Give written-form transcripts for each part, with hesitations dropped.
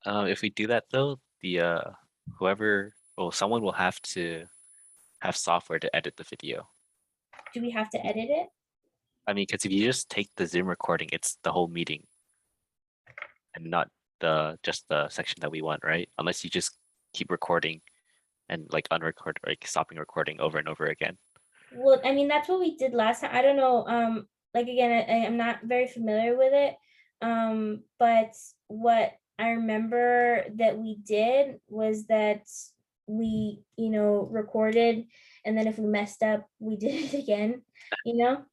If we do that though, the someone will have to have software to edit the video. Do we have to edit it? I mean, because if you just take the Zoom recording, it's the whole meeting and not the just the section that we want, right? Unless you just keep recording and like unrecord, like stopping recording over and over again. Well, I mean, that's what we did last time. I don't know. Like again, I'm not very familiar with it. But what I remember that we did was that we, recorded, and then if we messed up, we did it again, you know?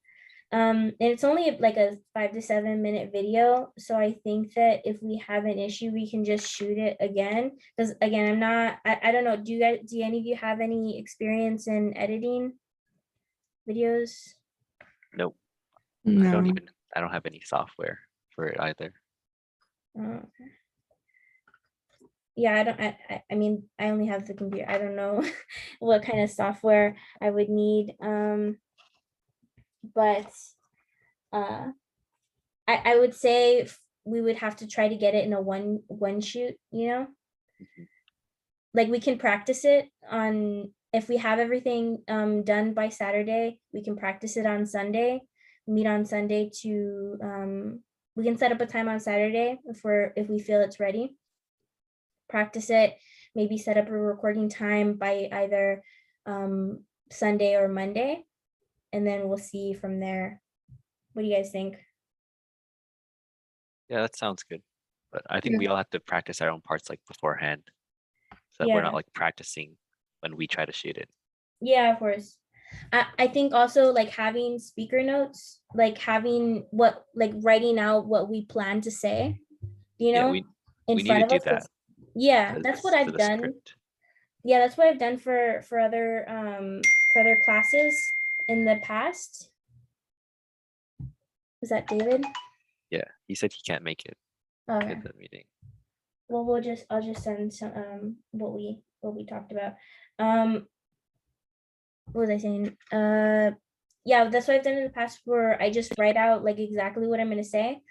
And it's only like a 5 to 7 minute video. So I think that if we have an issue, we can just shoot it again. Because again, I don't know. Do any of you have any experience in editing videos? Nope, No. I don't have any software for it either. Oh, okay. Yeah, I don't, I mean, I only have the computer. I don't know what kind of software I would need. But I would say we would have to try to get it in a one shoot, Mhm. like we can practice it on, if we have everything done by Saturday, we can practice it on Sunday, meet on Sunday to we can set up a time on Saturday if we feel it's ready. Practice it, maybe set up a recording time by either Sunday or Monday, and then we'll see from there. What do you guys think? Yeah, that sounds good. But I think we all have to practice our own parts like beforehand, so that we're not Yeah. like practicing when we try to shoot it. Yeah, of course. I think also like having speaker notes, like writing out what we plan to say, Yeah, in we need front to of do us. that Yeah, that's what for I've the done. script. Yeah, that's what I've done for other classes in the past. Is that David? Yeah, he said he can't make it Okay. to the meeting. Well, I'll just send some what we talked about. What was I saying? Yeah, that's what I've done in the past, where I just write out like exactly what I'm gonna say,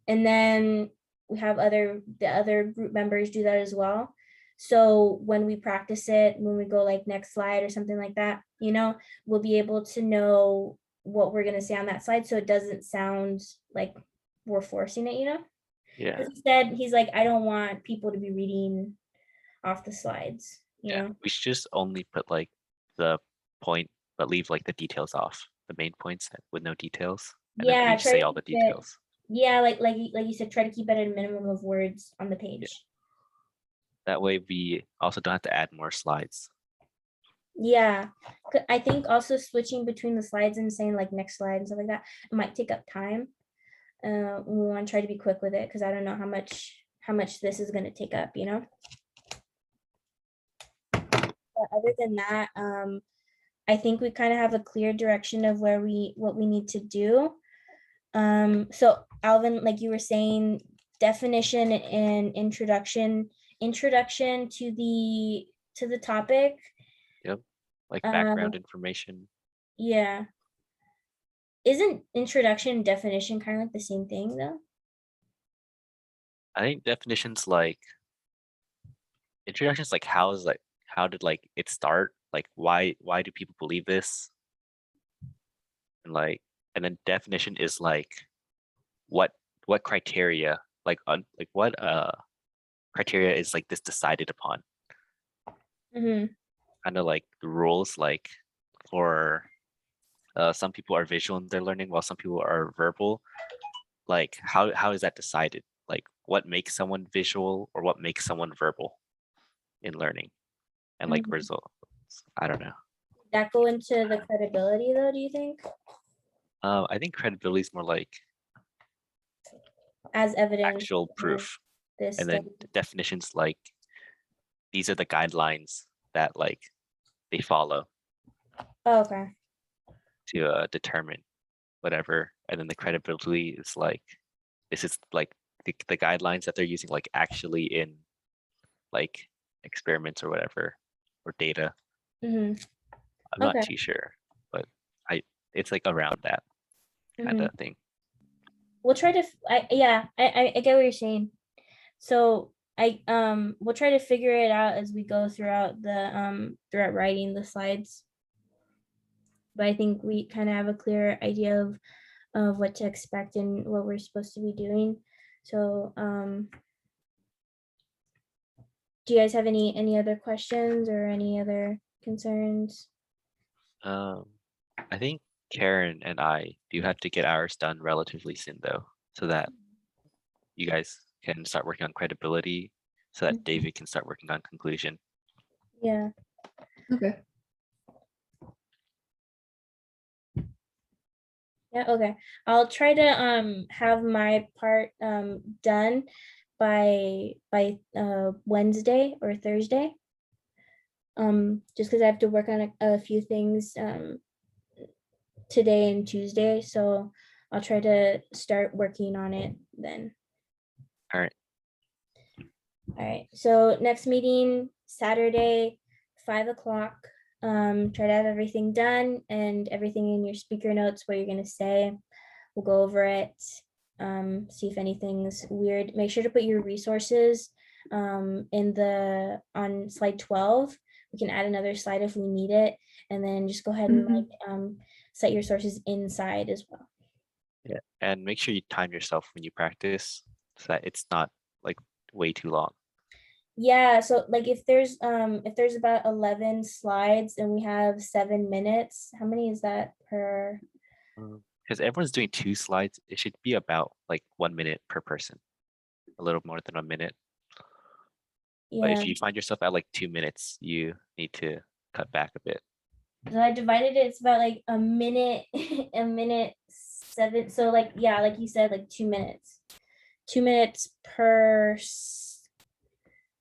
and then we have the other group members do that as well. So when we practice it, when we go like next slide or something like that, we'll be able to know what we're gonna say on that slide, so it doesn't sound like we're forcing it. Yeah, Because he's like, I don't want people to be reading off the slides. yeah. We should just only put like the point, but leave like the details off, the main points with no details, and then we Yeah, just try say to all the keep it. details. Yeah, like you said, try to keep it at a minimum of words on the Yeah. page. That way we also don't have to add more slides. Yeah, I think also switching between the slides and saying like next slide and stuff like that, it might take up time. We want to try to be quick with it, because I don't know how much this is going to take up. But other than that, I think we kind of have a clear direction of what we need to do. So Alvin, like you were saying, definition and introduction to the topic. Yep, like Um, background information. yeah. Isn't introduction and definition kind of like the same thing though? I think definitions like introductions, like how did like it start? Like why do people believe this? And then definition is like what criteria, like what criteria is like this decided upon? Mm-hmm. Kind of like the rules, like for some people are visual in their learning while some people are verbal. Like how is that decided? Like what makes someone visual or what makes someone verbal in learning and like Mm-hmm. results? I don't know. That go into the credibility though, do you think? I think credibility is more like As evidence actual for proof, this and then study. the definitions like these are the guidelines that like they follow Oh, okay. to determine whatever, and then the credibility is like this is like the guidelines that they're using like actually in like experiments or whatever or data. Mm-hmm. I'm not Okay. too sure, but it's like around that kind Mm-hmm. of thing. We'll try to. Yeah, I get what you're saying. So we'll try to figure it out as we go throughout throughout writing the slides. But I think we kind of have a clear idea of what to expect and what we're supposed to be doing. So do you guys have any other questions or any other concerns? I think Karen and I do have to get ours done relatively soon though, so that you guys can start working on credibility, so that David can start working on conclusion. Yeah. Okay. Yeah, okay. I'll try to have my part done by Wednesday or Thursday. Just because I have to work on a few things today and Tuesday, so I'll try to start working on it then. All right. All right, so next meeting, Saturday, 5 o'clock. Try to have everything done and everything in your speaker notes, what you're gonna say. We'll go over it, see if anything's weird. Make sure to put your resources on slide 12. We can add another slide if we need it, and then just go ahead and like cite your sources inside as well. Yeah, and make sure you time yourself when you practice, so that it's not like way too long. Yeah, so like if there's about 11 slides and we have 7 minutes, how many is that per? Because everyone's doing 2 slides, it should be about like 1 minute per person, a little more than a minute. But Yeah, if you find yourself at like 2 minutes, you need to cut back a bit. so I divided it, it's about like a minute, a minute 7, so like, yeah, like you said, like 2 minutes. 2 minutes per,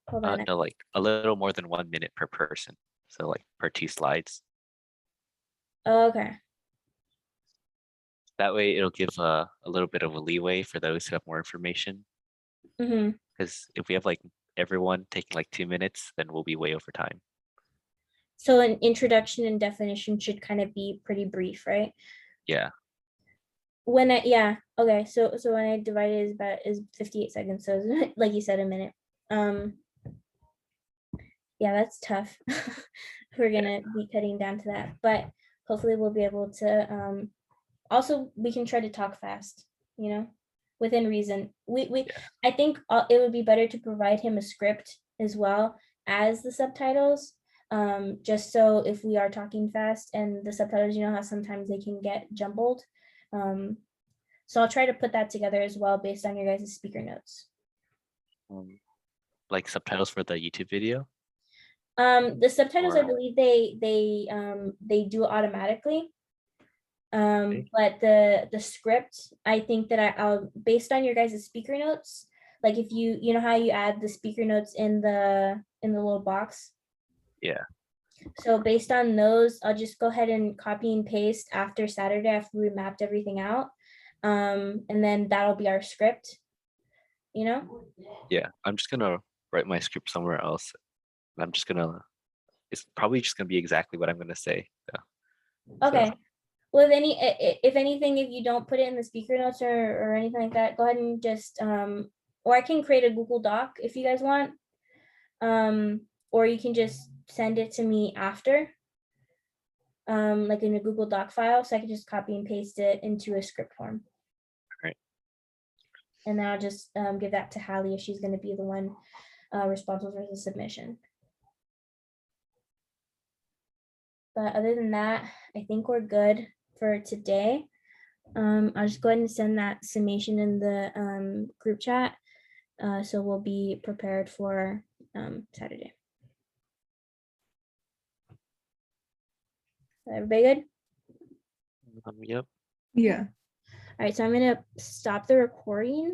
hold on. No, like a little more than 1 minute per person. So like per 2 slides. Okay, That way it'll give a little bit of a leeway for those who have more information. Because if we have like everyone taking like 2 minutes, then we'll be way over time. so an introduction and definition should kind of be pretty brief, right? Yeah. Yeah, okay, so when I divide it is 58 seconds, so it's like you said, a minute. Yeah, that's tough. We're gonna be cutting down to that, but hopefully we'll be able to also we can try to talk fast, within reason. I think it would be better to provide him a script as well as the subtitles, just so if we are talking fast and the subtitles, how sometimes they can get jumbled. So I'll try to put that together as well based on your guys' speaker notes. Like subtitles for the YouTube video? The subtitles, I Or- believe they do automatically. Okay. But the script, I think that I'll based on your guys' speaker notes, like if you know how you add the speaker notes in the little box. Yeah. So based on those, I'll just go ahead and copy and paste after Saturday after we mapped everything out. And then that'll be our script, Yeah, I'm just gonna write my script somewhere else. I'm just gonna, it's probably just gonna be exactly what I'm gonna say. So, Okay. Well, if anything, if you don't put it in the speaker notes or anything like that, go ahead and just or I can create a Google Doc if you guys want. Or you can just send it to me after, like in a Google Doc file, so I can just copy and paste it into a script form. Right. And then I'll just give that to Hallie if she's going to be the one responsible for the submission. But other than that, I think we're good for today. I'll just go ahead and send that summation in the group chat. So we'll be prepared for Saturday. Everybody good? Yep. Yeah. All right, so I'm gonna stop the recording.